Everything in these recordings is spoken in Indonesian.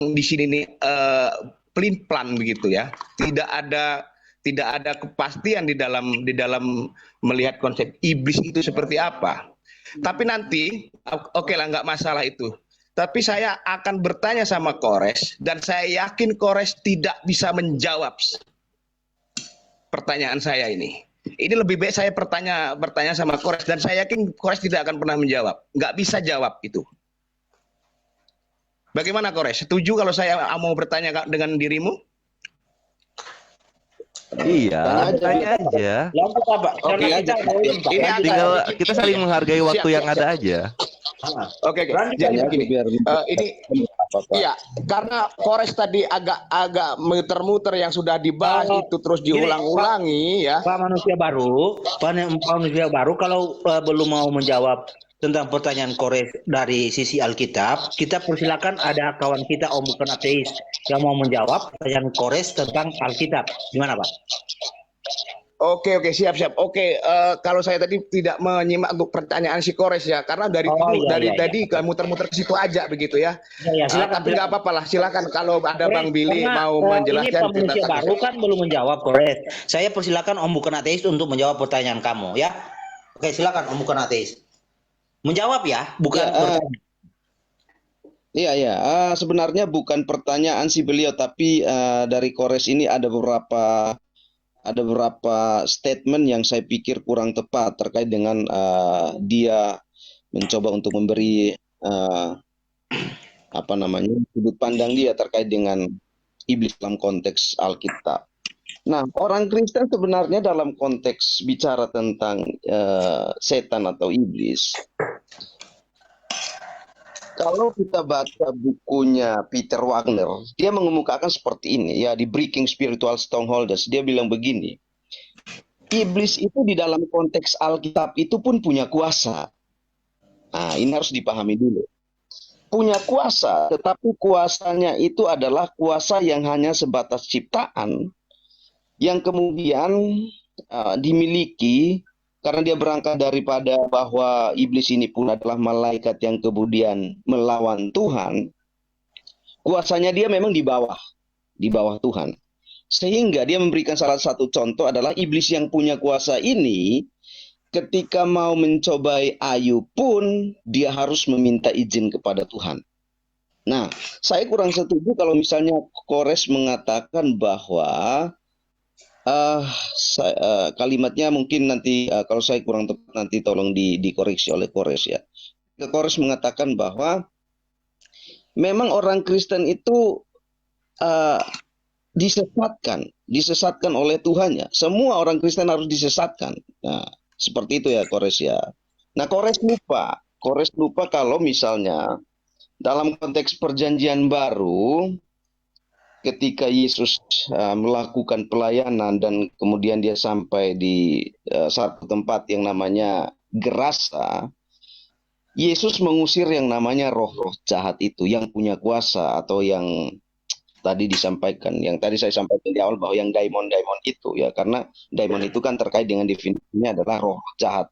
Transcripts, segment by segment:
di sini nih pelin-pelan begitu ya. Tidak ada kepastian di dalam melihat konsep iblis itu seperti apa. Tapi nanti oke lah, nggak masalah itu. Tapi saya akan bertanya sama Kores dan saya yakin Kores tidak bisa menjawab pertanyaan saya ini. Ini lebih baik saya bertanya sama Kores dan saya yakin Kores tidak akan pernah menjawab. Nggak bisa jawab itu. Bagaimana Kores? Setuju kalau saya mau bertanya dengan dirimu? Iya, tanya aja. Lanjut Pak. Oke, Karena kita ini Tinggal kita saling menghargai waktu Siap, yang siap. ada aja. Oke. Jadi begini, ini iya, karena Kores tadi agak muter-muter yang sudah dibahas itu terus diulang-ulangi ya. Pak manusia baru kalau belum mau menjawab tentang pertanyaan Kores dari sisi Alkitab, kita persilakan ada kawan kita Om Bukan Ateis yang mau menjawab pertanyaan Kores tentang Alkitab. Gimana Pak? Oke, siap. Oke, kalau saya tadi tidak menyimak untuk pertanyaan si Kores ya, karena dari tadi muter-muter ke situ aja begitu ya. Silakan. Tapi nggak apa-apa lah, silakan kalau ada Kores, Bang Billy mau ini menjelaskan. Pak manusia baru kan belum menjawab Kores. Saya persilakan Om Bukan Ateis untuk menjawab pertanyaan kamu ya. Oke, silakan Om Bukan Ateis. Menjawab ya, bukan bertanya. Iya. Sebenarnya bukan pertanyaan si beliau, tapi dari Kores ini ada beberapa statement yang saya pikir kurang tepat terkait dengan dia mencoba untuk memberi sudut pandang dia terkait dengan iblis dalam konteks Alkitab. Nah, orang Kristen sebenarnya dalam konteks bicara tentang setan atau iblis, kalau kita baca bukunya Peter Wagner, dia mengemukakan seperti ini ya, di Breaking Spiritual Strongholds. Dia bilang begini, iblis itu di dalam konteks Alkitab itu pun punya kuasa. Nah, ini harus dipahami dulu. Punya kuasa, tetapi kuasanya itu adalah kuasa yang hanya sebatas ciptaan, yang kemudian dimiliki karena dia berangkat daripada bahwa iblis ini pun adalah malaikat yang kemudian melawan Tuhan. Kuasanya dia memang di bawah Tuhan. Sehingga dia memberikan salah satu contoh adalah iblis yang punya kuasa ini ketika mau mencobai Ayub pun dia harus meminta izin kepada Tuhan. Nah, saya kurang setuju kalau misalnya Kores mengatakan bahwa kalimatnya mungkin nanti kalau saya kurang tepat nanti tolong dikoreksi oleh Kores ya. Kores mengatakan bahwa memang orang Kristen itu disesatkan oleh Tuhannya. Semua orang Kristen harus disesatkan. Nah, seperti itu ya Kores ya. Nah, Kores lupa kalau misalnya dalam konteks perjanjian baru, ketika Yesus melakukan pelayanan dan kemudian dia sampai di satu tempat yang namanya Gerasa, Yesus mengusir yang namanya roh-roh jahat itu yang punya kuasa, atau yang tadi saya sampaikan di awal bahwa yang daimon itu ya, karena daimon itu kan terkait dengan definisinya adalah roh jahat.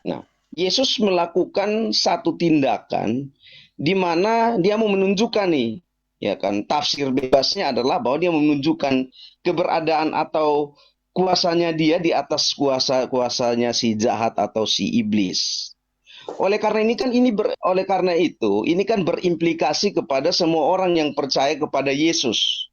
Nah, Yesus melakukan satu tindakan di mana dia mau menunjukkan nih, ya kan, tafsir bebasnya adalah bahwa dia menunjukkan keberadaan atau kuasanya dia di atas kuasanya si jahat atau si iblis. Oleh karena itu ini kan berimplikasi kepada semua orang yang percaya kepada Yesus.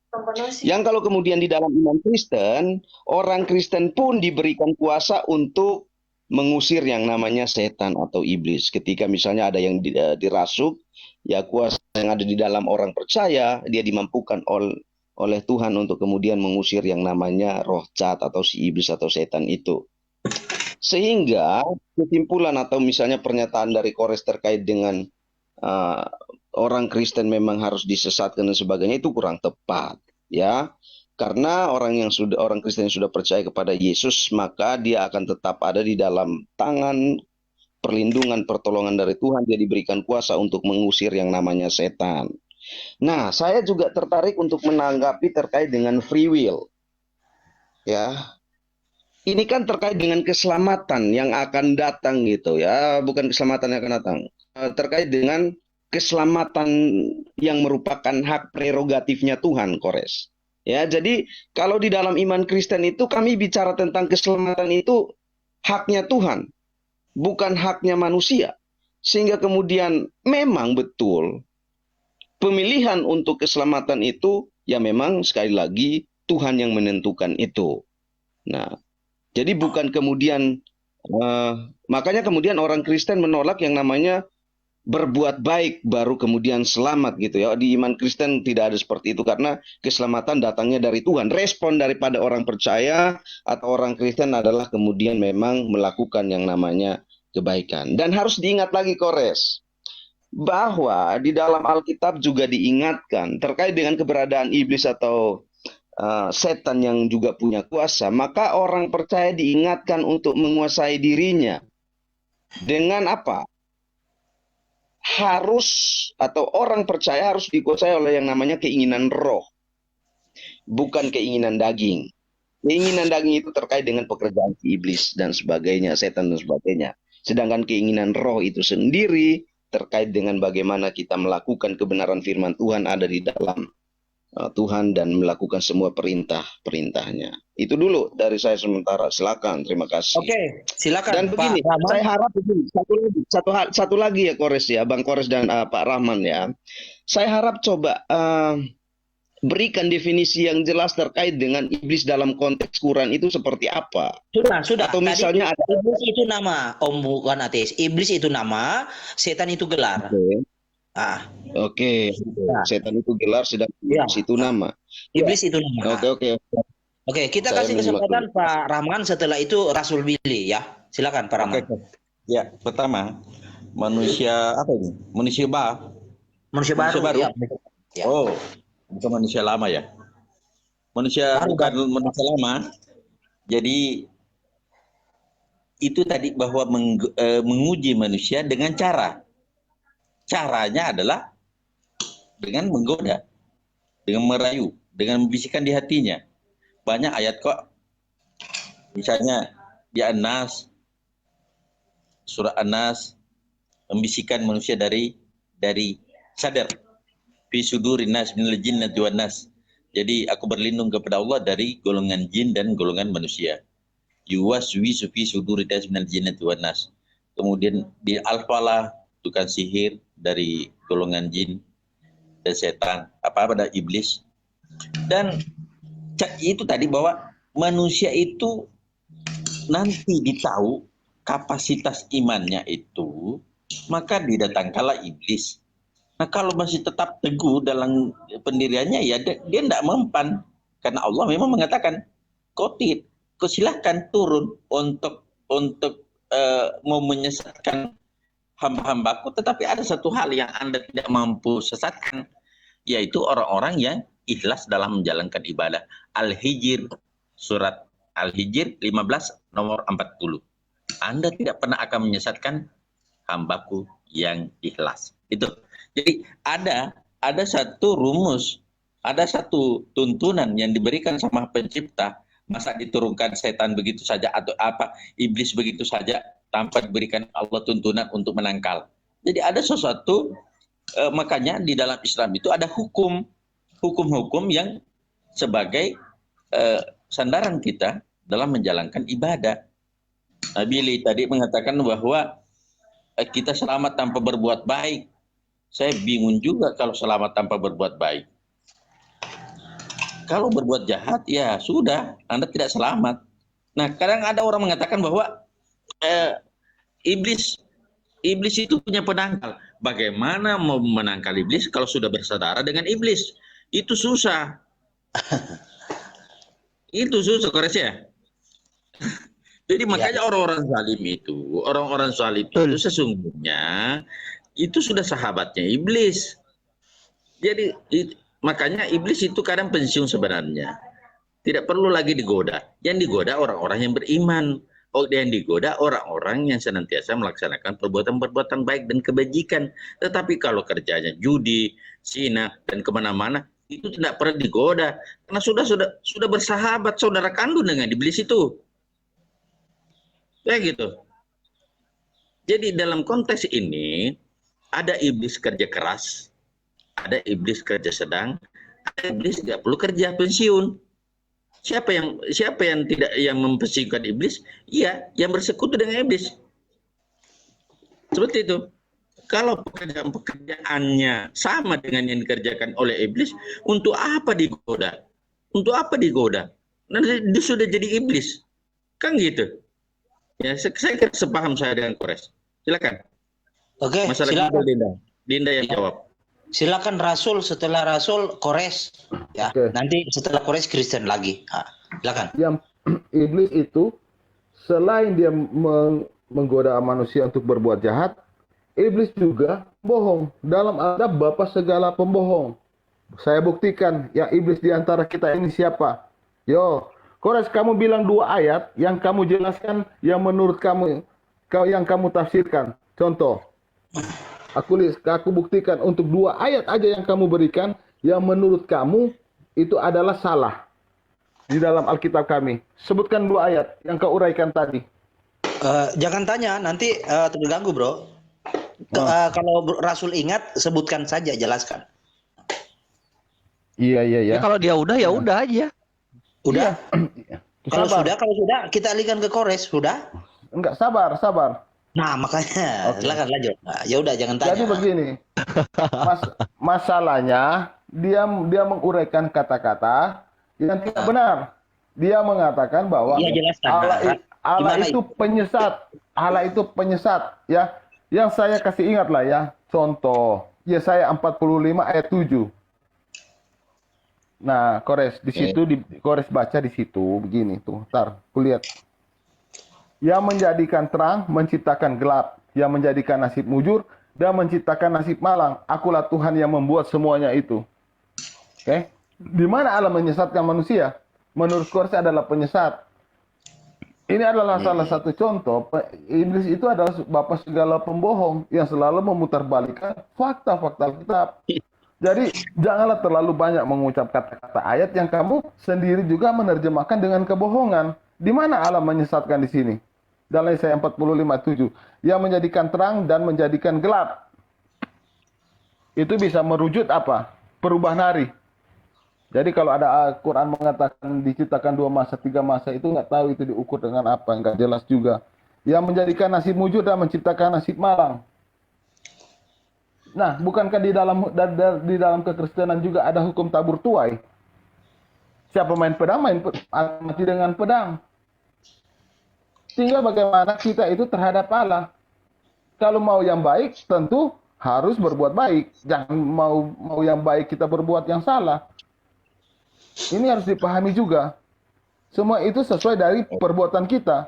Yang kalau kemudian di dalam iman Kristen, orang Kristen pun diberikan kuasa untuk mengusir yang namanya setan atau iblis. Ketika misalnya ada yang dirasuk, ya kuasa yang ada di dalam orang percaya, dia dimampukan oleh Tuhan untuk kemudian mengusir yang namanya roh jahat atau si iblis atau setan itu. Sehingga kesimpulan atau misalnya pernyataan dari Kores terkait dengan orang Kristen memang harus disesatkan dan sebagainya itu kurang tepat ya. Karena orang Kristen yang sudah percaya kepada Yesus, maka dia akan tetap ada di dalam tangan perlindungan, pertolongan dari Tuhan. Dia diberikan kuasa untuk mengusir yang namanya setan. Nah, saya juga tertarik untuk menanggapi terkait dengan free will. Ya, ini kan terkait dengan keselamatan yang akan datang gitu ya, bukan keselamatan yang akan datang. Terkait dengan keselamatan yang merupakan hak prerogatifnya Tuhan, Kores. Ya, jadi kalau di dalam iman Kristen itu kami bicara tentang keselamatan itu haknya Tuhan, bukan haknya manusia. Sehingga kemudian memang betul pemilihan untuk keselamatan itu ya memang sekali lagi Tuhan yang menentukan itu. Nah, jadi bukan kemudian makanya kemudian orang Kristen menolak yang namanya berbuat baik baru kemudian selamat gitu ya. Di iman Kristen tidak ada seperti itu karena keselamatan datangnya dari Tuhan. Respon daripada orang percaya atau orang Kristen adalah kemudian memang melakukan yang namanya kebaikan. Dan harus diingat lagi, Kores, bahwa di dalam Alkitab juga diingatkan terkait dengan keberadaan iblis atau setan yang juga punya kuasa, maka orang percaya diingatkan untuk menguasai dirinya. Dengan apa? Harus atau orang percaya harus dikuasai oleh yang namanya keinginan roh, bukan keinginan daging. Keinginan daging itu terkait dengan pekerjaan si iblis dan sebagainya, setan dan sebagainya. Sedangkan keinginan roh itu sendiri terkait dengan bagaimana kita melakukan kebenaran firman Tuhan ada di dalam Tuhan dan melakukan semua perintah-perintahnya. Itu dulu dari saya sementara. Silakan, terima kasih. Oke, silakan. Dan begini, Pak Rahman. saya harap begini, satu lagi ya Kores ya, Bang Kores dan Pak Rahman ya. Saya harap coba berikan definisi yang jelas terkait dengan iblis dalam konteks Quran itu seperti apa. Sudah. Atau misalnya Tadi, ada iblis itu nama, Om bukan ateis. Iblis itu nama, setan itu gelar. Oke. Setan itu gelar, sedang iblis itu nama. Iblis itu nama. Oke. Oke, kita Saya kasih menyimak kesempatan Pak Rahman, setelah itu Rasul Billy ya. Silakan Pak Rahman. Ya, pertama manusia apa ini? Manusia baru. Manusia baru. Manusia baru. Ya. Oh, bukan manusia lama ya? Manusia Baru, bukan manusia lama. Jadi itu tadi bahwa menguji manusia dengan cara. Caranya adalah dengan menggoda, dengan merayu, dengan membisikkan di hatinya. Banyak ayat kok. Misalnya di An-Nas, surah An-Nas, membisikkan manusia dari sadar. Fi sudurin nas minal jinnati wan nas. Jadi aku berlindung kepada Allah dari golongan jin dan golongan manusia. Yuwaswisu fi sudurin nas minal jinnati wan nas. Kemudian di Al-Falah, tukang sihir dari golongan jin dan setan, apa ada iblis. Dan itu tadi bahwa manusia itu nanti ditahu kapasitas imannya itu, maka didatangkanlah iblis. Nah kalau masih tetap teguh dalam pendiriannya ya dia tidak mempan, karena Allah memang mengatakan kau silahkan turun untuk mau menyesatkan hamba-hambaku, tetapi ada satu hal yang Anda tidak mampu sesatkan, yaitu orang-orang yang ikhlas dalam menjalankan ibadah. Al-Hijr, surat Al-Hijr 15 nomor 40. Anda tidak pernah akan menyesatkan hambaku yang ikhlas. Itu. Jadi ada satu rumus, ada satu tuntunan yang diberikan sama pencipta. Masa diturunkan setan begitu saja atau apa iblis begitu saja tanpa diberikan Allah tuntunan untuk menangkal. Jadi ada sesuatu, makanya di dalam Islam itu ada hukum-hukum yang sebagai sandaran kita dalam menjalankan ibadah. Billy tadi mengatakan bahwa kita selamat tanpa berbuat baik. Saya bingung juga kalau selamat tanpa berbuat baik. Kalau berbuat jahat, ya sudah, Anda tidak selamat. Nah, kadang ada orang mengatakan bahwa iblis itu punya penangkal. Bagaimana mau menangkal iblis kalau sudah bersaudara dengan iblis? Itu susah. Itu susah, Kores ya. Jadi makanya orang-orang zalim itu sesungguhnya itu sudah sahabatnya iblis. Jadi makanya iblis itu kadang pensiun sebenarnya. Tidak perlu lagi digoda. Yang digoda orang-orang yang beriman. Yang digoda orang-orang yang senantiasa melaksanakan perbuatan-perbuatan baik dan kebajikan. Tetapi kalau kerjanya judi, zina, dan kemana-mana, itu tidak pernah digoda. Karena sudah bersahabat, saudara kandung dengan iblis itu. Ya gitu. Jadi dalam konteks ini, Ada iblis kerja keras, ada iblis kerja sedang, ada iblis nggak perlu kerja pensiun. Siapa yang tidak yang mempensiunkan iblis? Iya, yang bersekutu dengan iblis. Seperti itu. Kalau pekerjaannya sama dengan yang dikerjakan oleh iblis, untuk apa digoda? Untuk apa digoda? Nanti dia sudah jadi iblis. Kan gitu. Ya, saya sepaham saya dengan Kores. Silakan. Oke, Masalah silakan. Dinda yang jawab. Silakan Rasul, setelah Rasul Kores. Ya, Oke. nanti setelah Kores Kristen lagi. Silakan. Yang iblis itu selain dia menggoda manusia untuk berbuat jahat, iblis juga bohong. Dalam adab bapa segala pembohong. Saya buktikan yang iblis di antara kita ini siapa. Yo, Kores, kamu bilang 2 ayat yang kamu jelaskan yang menurut kamu yang kamu tafsirkan. Contoh, aku buktikan untuk 2 ayat aja yang kamu berikan yang menurut kamu itu adalah salah di dalam Alkitab kami. Sebutkan 2 ayat yang kau uraikan tadi. Jangan tanya, nanti terganggu, Bro. Kalau Rasul ingat, sebutkan saja, jelaskan. Iya. Ya, kalau dia udah ya udah aja. Udah? Kalau Sabar. sudah, kita alihkan ke Kores. Sudah? Enggak, sabar. Nah, makanya. Oke. Silakan lanjut. Nah, ya udah, jangan tanya. Jadi begini, masalahnya dia menguraikan kata-kata yang tidak benar. Dia mengatakan bahwa Iya, jelaskan. Allah Gimana itu penyesat. Allah itu penyesat. Ya, yang saya kasih ingat lah ya. Contoh, Yesaya 45 ayat 7. Nah, Kores di situ Kores baca di situ begini tuh. Ntar, kulihat. Yang menjadikan terang, menciptakan gelap. Yang menjadikan nasib mujur, dan menciptakan nasib malang. Akulah Tuhan yang membuat semuanya itu. Oke? Di mana Allah menyesatkan manusia? Menurut Kores adalah penyesat. Ini adalah salah satu contoh. Iblis itu adalah bapa segala pembohong yang selalu memutarbalikkan fakta-fakta Alkitab. Jadi janganlah terlalu banyak mengucap kata-kata ayat yang kamu sendiri juga menerjemahkan dengan kebohongan. Di mana Allah menyesatkan di sini? Dalam Yesaya 45:7, yang menjadikan terang dan menjadikan gelap. Itu bisa merujuk apa? Perubahan hari. Jadi kalau ada Al-Quran mengatakan diciptakan 2 masa, 3 masa, itu nggak tahu itu diukur dengan apa, nggak jelas juga. Yang menjadikan nasib mujur dan menciptakan nasib malang. Nah, bukankah di dalam kekristenan juga ada hukum tabur tuai? Siapa main pedang, mati dengan pedang. Tinggal bagaimana kita itu terhadap Allah. Kalau mau yang baik, tentu harus berbuat baik. Jangan mau yang baik kita berbuat yang salah. Ini harus dipahami juga. Semua itu sesuai dari perbuatan kita.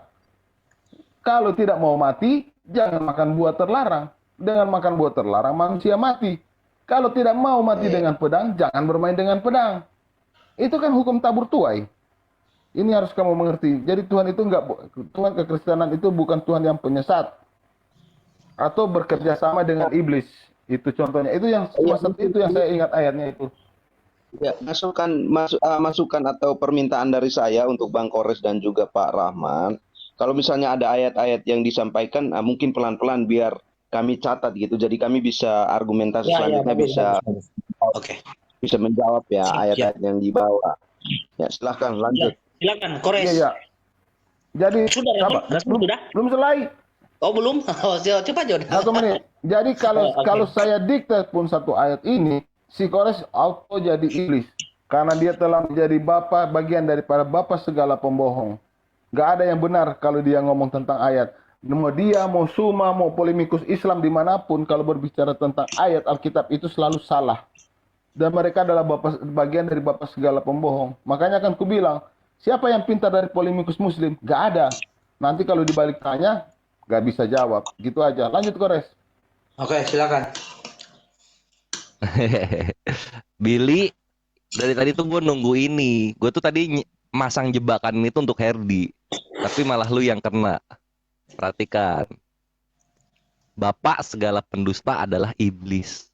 Kalau tidak mau mati, jangan makan buah terlarang. Dengan makan buah terlarang, manusia mati. Kalau tidak mau mati dengan pedang, jangan bermain dengan pedang. Itu kan hukum tabur tuai. Ini harus kamu mengerti. Jadi Tuhan itu Tuhan kekristenan itu bukan Tuhan yang penyesat atau bekerja sama dengan iblis. Itu contohnya. Itu yang saya ingat ayatnya itu. Ya, masukan atau permintaan dari saya untuk Bang Kores dan juga Pak Rahman. Kalau misalnya ada ayat-ayat yang disampaikan, mungkin pelan-pelan biar kami catat gitu. Jadi kami bisa argumentasi selanjutnya bisa menjawab ya ayat-ayat yang dibawa. Ya, silahkan lanjut. Silakan, Kores. Iya. Jadi Sudah, sudah? belum selesai. Oh, belum? Cepat, Jon. 1 menit. Jadi kalau saya dikte pun satu ayat ini, si Kores auto jadi iblis. Karena dia telah menjadi bagian daripada bapa segala pembohong. Gak ada yang benar kalau dia ngomong tentang ayat. Mau dia, mau Suma, mau polemikus Islam dimanapun, kalau berbicara tentang ayat Alkitab itu selalu salah. Dan mereka adalah bagian dari bapa segala pembohong. Makanya kan ku bilang, siapa yang pintar dari polemikus Muslim? Gak ada. Nanti kalau dibalik tanya, gak bisa jawab. Gitu aja. Lanjut, Kores. Oke, silakan. Billy, dari tadi tuh gue nunggu ini. Gue tuh tadi masang jebakan itu untuk Herdi. Tapi malah lu yang kena. Perhatikan. Bapak segala pendusta adalah iblis.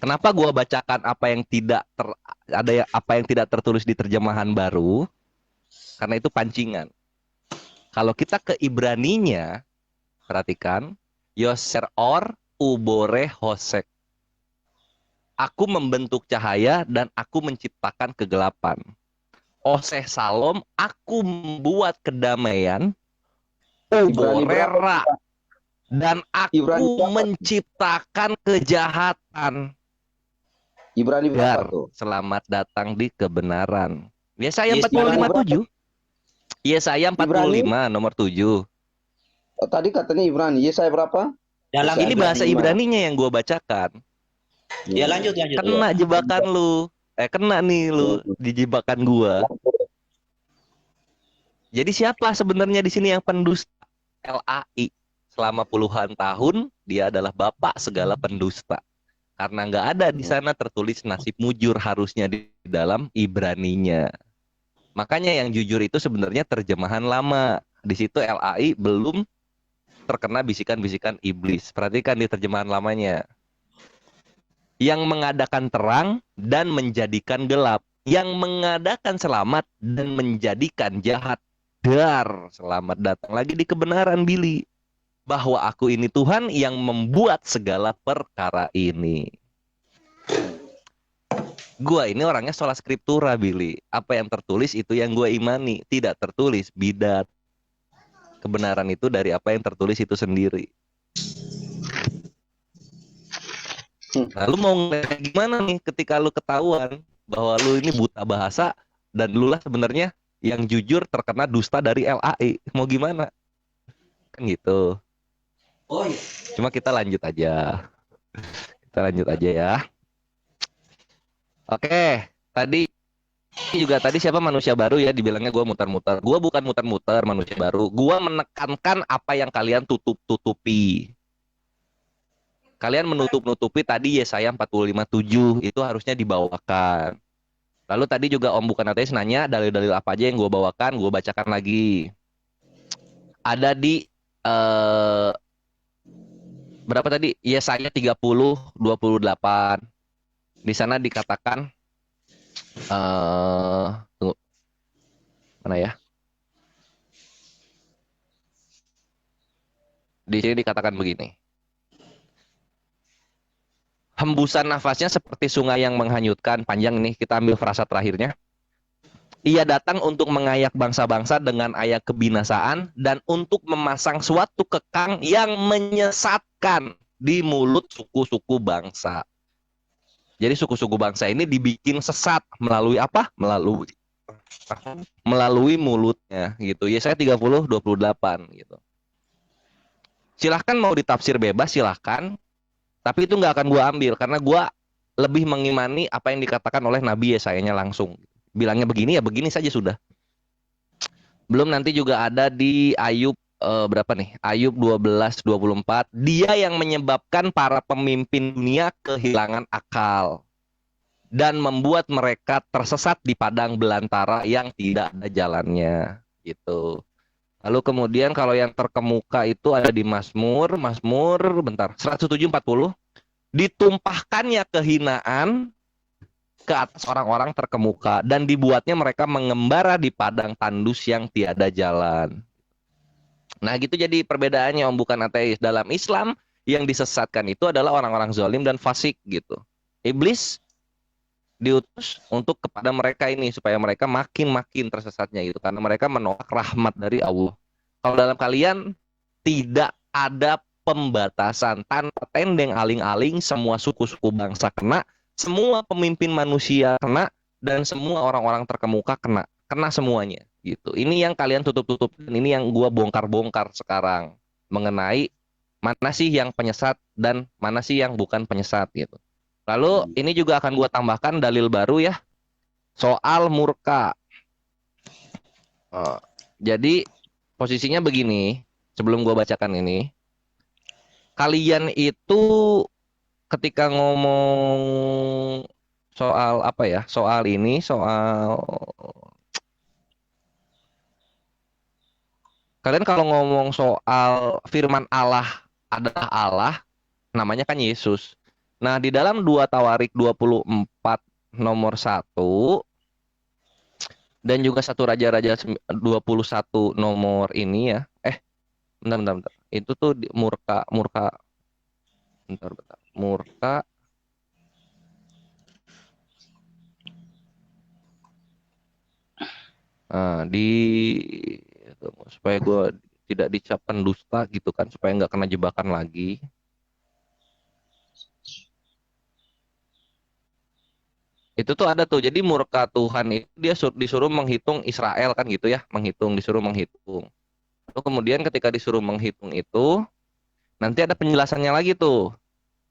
Kenapa gue bacakan apa yang tidak tertulis di terjemahan baru? Karena itu pancingan. Kalau kita ke Ibraninya, perhatikan, Yoser Or ubore hosek. Aku membentuk cahaya dan aku menciptakan kegelapan. Oseh Salom, aku membuat kedamaian. Ibrani berapa? Uborera. Dan Ibrani aku berapa? menciptakan kejahatan. Ibrani berapa Dar, tuh? selamat datang di kebenaran. Yesaya Yes, 45:7. Yesaya 45 nomor 7. Oh, tadi katanya Ibrani. Yesaya berapa? Dalam Ini bahasa Ibrani. Ibraninya yang gua bacakan. Ya lanjut. Kena jebakan lu. Kena nih lu di jebakan gua. Jadi siapa sebenarnya di sini yang pendusta? LAI. Selama puluhan tahun dia adalah bapak segala pendusta. Karena nggak ada di sana tertulis nasib mujur harusnya di dalam Ibraninya. Makanya yang jujur itu sebenarnya terjemahan lama. Di situ LAI belum terkena bisikan-bisikan iblis. Perhatikan di terjemahan lamanya. Yang mengadakan terang dan menjadikan gelap. Yang mengadakan selamat dan menjadikan jahat. Dar, selamat datang lagi di kebenaran, Billy. Bahwa aku ini Tuhan yang membuat segala perkara ini. Gua ini orangnya sola scriptura, Billy. Apa yang tertulis itu yang gua imani. Tidak tertulis bidat. Kebenaran itu dari apa yang tertulis itu sendiri. Nah, lu mau gimana nih ketika lu ketahuan bahwa lu ini buta bahasa dan lu lah sebenarnya yang jujur terkena dusta dari LAI. Mau gimana? Kan gitu. Oh iya. Cuma kita lanjut aja. Kita lanjut aja ya. Oke, tadi siapa manusia baru ya dibilangnya gue muter-muter. Gue bukan muter-muter manusia baru. Gue menekankan apa yang kalian tutup-tutupi. Kalian menutup-nutupi tadi Yesaya 45:7 itu harusnya dibawakan. Lalu tadi juga Om Bukan Ateis nanya dalil-dalil apa aja yang gue bawakan, gue bacakan lagi. Ada di berapa tadi? Yesaya 30:28. Di sana dikatakan tunggu. Mana ya? Di sini dikatakan begini. Hembusan nafasnya seperti sungai yang menghanyutkan. Panjang nih, kita ambil frasa terakhirnya. Ia datang untuk mengayak bangsa-bangsa dengan ayak kebinasaan dan untuk memasang suatu kekang yang menyesatkan di mulut suku-suku bangsa. Jadi suku-suku bangsa ini dibikin sesat melalui apa? Melalui mulutnya gitu. Yesaya 30:28 gitu. Silahkan mau ditafsir bebas silahkan. Tapi itu nggak akan gua ambil karena gua lebih mengimani apa yang dikatakan oleh Nabi Yesayanya langsung. Bilangnya begini ya begini saja sudah. Belum nanti juga ada di Ayub berapa nih? Ayub 12:24. Dia yang menyebabkan para pemimpin dunia kehilangan akal dan membuat mereka tersesat di padang belantara yang tidak ada jalannya gitu. Lalu kemudian kalau yang terkemuka itu ada di Mazmur bentar 107:40. Ditumpahkannya kehinaan ke atas orang-orang terkemuka dan dibuatnya mereka mengembara di padang tandus yang tiada jalan. Nah gitu jadi perbedaannya Om Bukan Ateis. Dalam Islam yang disesatkan itu adalah orang-orang zalim dan fasik gitu. Iblis diutus untuk kepada mereka ini supaya mereka makin tersesatnya gitu karena mereka menolak rahmat dari Allah. Kalau dalam kalian tidak ada pembatasan tanpa tendeng aling-aling, semua suku-suku bangsa kena, semua pemimpin manusia kena, dan semua orang-orang terkemuka kena semuanya gitu. Ini yang kalian tutup-tutup dan ini yang gua bongkar-bongkar sekarang mengenai mana sih yang penyesat dan mana sih yang bukan penyesat gitu. Lalu ini juga akan gua tambahkan dalil baru ya soal murka. Jadi posisinya begini, sebelum gua bacakan ini, kalian itu ketika ngomong soal apa ya? Soal ini, kalian kalau ngomong soal firman Allah adalah Allah, namanya kan Yesus. Nah, di dalam 2 Tawarik 24 nomor 1 dan juga 1 Raja-Raja 21 nomor ini ya. Bentar. Itu tuh murka Bentar. Murka. Nah, supaya gue tidak dicap pendusta gitu kan, supaya nggak kena jebakan lagi. Itu tuh ada tuh. Jadi murka Tuhan itu dia disuruh menghitung Israel kan gitu ya, disuruh menghitung. Lalu kemudian ketika disuruh menghitung itu, nanti ada penjelasannya lagi tuh.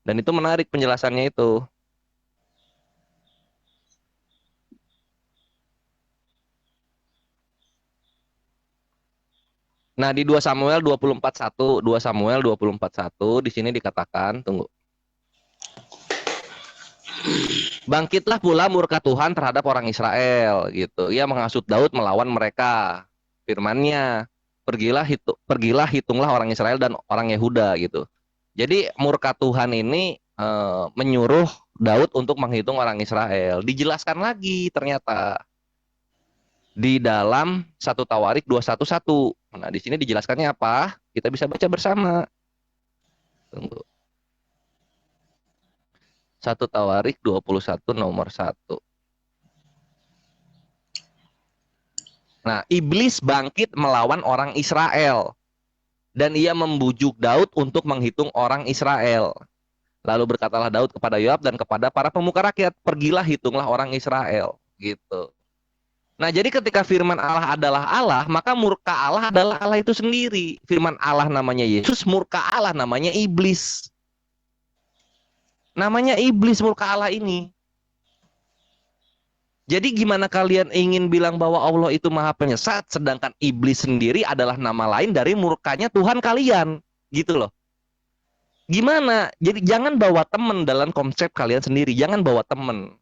Dan itu menarik penjelasannya itu. Nah, di 2 Samuel 24:1, 2 Samuel 24:1 di sini dikatakan, tunggu. Bangkitlah pula murka Tuhan terhadap orang Israel gitu. Ia menghasut Daud melawan mereka. Firman-Nya, pergilah hitunglah orang Israel dan orang Yehuda gitu. Jadi murka Tuhan ini menyuruh Daud untuk menghitung orang Israel. Dijelaskan lagi ternyata di dalam 1 Tawarik 2:1. Nah, di sini dijelaskannya apa? Kita bisa baca bersama. Tunggu. 1 Tawarik 21 nomor 1. Nah, iblis bangkit melawan orang Israel. Dan ia membujuk Daud untuk menghitung orang Israel. Lalu berkatalah Daud kepada Yoab dan kepada para pemuka rakyat, pergilah hitunglah orang Israel. Gitu. Nah, jadi ketika firman Allah adalah Allah, maka murka Allah adalah Allah itu sendiri. Firman Allah namanya Yesus, murka Allah namanya iblis. Namanya iblis murka Allah ini. Jadi gimana kalian ingin bilang bahwa Allah itu maha penyesat, sedangkan iblis sendiri adalah nama lain dari murkanya Tuhan kalian. Gitu loh. Gimana? Jadi jangan bawa teman dalam konsep kalian sendiri. Jangan bawa teman.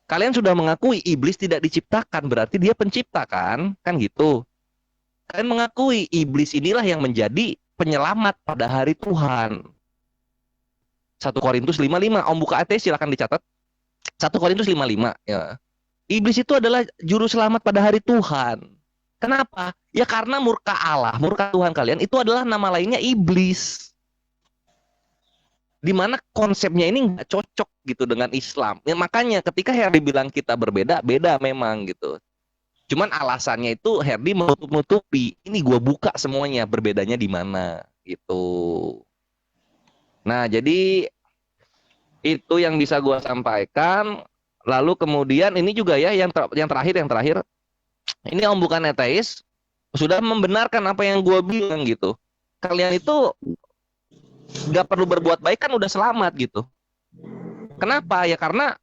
Kalian sudah mengakui iblis tidak diciptakan, berarti dia pencipta kan gitu. Kalian mengakui iblis inilah yang menjadi penyelamat pada hari Tuhan. 1 Korintus 5:5, Om buka AT silakan dicatat. 1 Korintus 5:5 ya. Iblis itu adalah juru selamat pada hari Tuhan. Kenapa? Ya karena murka Allah, murka Tuhan kalian itu adalah nama lainnya iblis. Di mana konsepnya ini nggak cocok gitu dengan Islam. Ya, makanya ketika Herdi bilang kita berbeda, beda memang gitu. Cuman alasannya itu Herdi menutup-nutupi. Ini gue buka semuanya berbedanya di mana gitu. Nah, jadi itu yang bisa gue sampaikan. Lalu kemudian ini juga ya yang terakhir. Ini Om bukan ateis sudah membenarkan apa yang gue bilang gitu. Kalian itu nggak perlu berbuat baik kan udah selamat gitu. Kenapa? Ya karena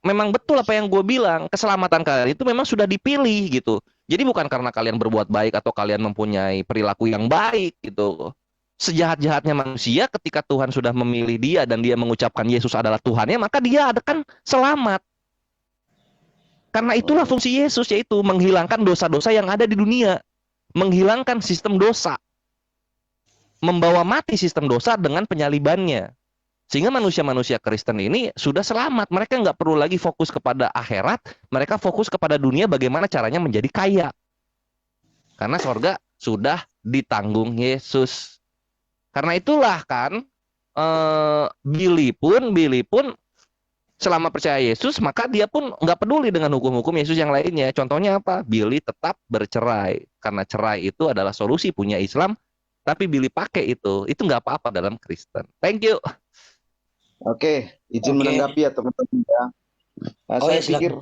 memang betul apa yang gue bilang, keselamatan kalian itu memang sudah dipilih gitu. Jadi bukan karena kalian berbuat baik atau kalian mempunyai perilaku yang baik gitu. Sejahat-jahatnya manusia ketika Tuhan sudah memilih dia dan dia mengucapkan Yesus adalah Tuhannya, maka dia akan selamat. Karena itulah fungsi Yesus, yaitu menghilangkan dosa-dosa yang ada di dunia. Menghilangkan sistem dosa. Membawa mati sistem dosa dengan penyalibannya. Sehingga manusia-manusia Kristen ini sudah selamat. Mereka nggak perlu lagi fokus kepada akhirat. Mereka fokus kepada dunia bagaimana caranya menjadi kaya. Karena sorga sudah ditanggung Yesus. Karena itulah kan Billy pun selama percaya Yesus, maka dia pun nggak peduli dengan hukum-hukum Yesus yang lainnya. Contohnya apa? Billy tetap bercerai. Karena cerai itu adalah solusi punya Islam. Tapi Billy pakai itu nggak apa-apa dalam Kristen. Thank you. Oke, izin menanggapi ya teman-teman ya. Saya silakan. pikir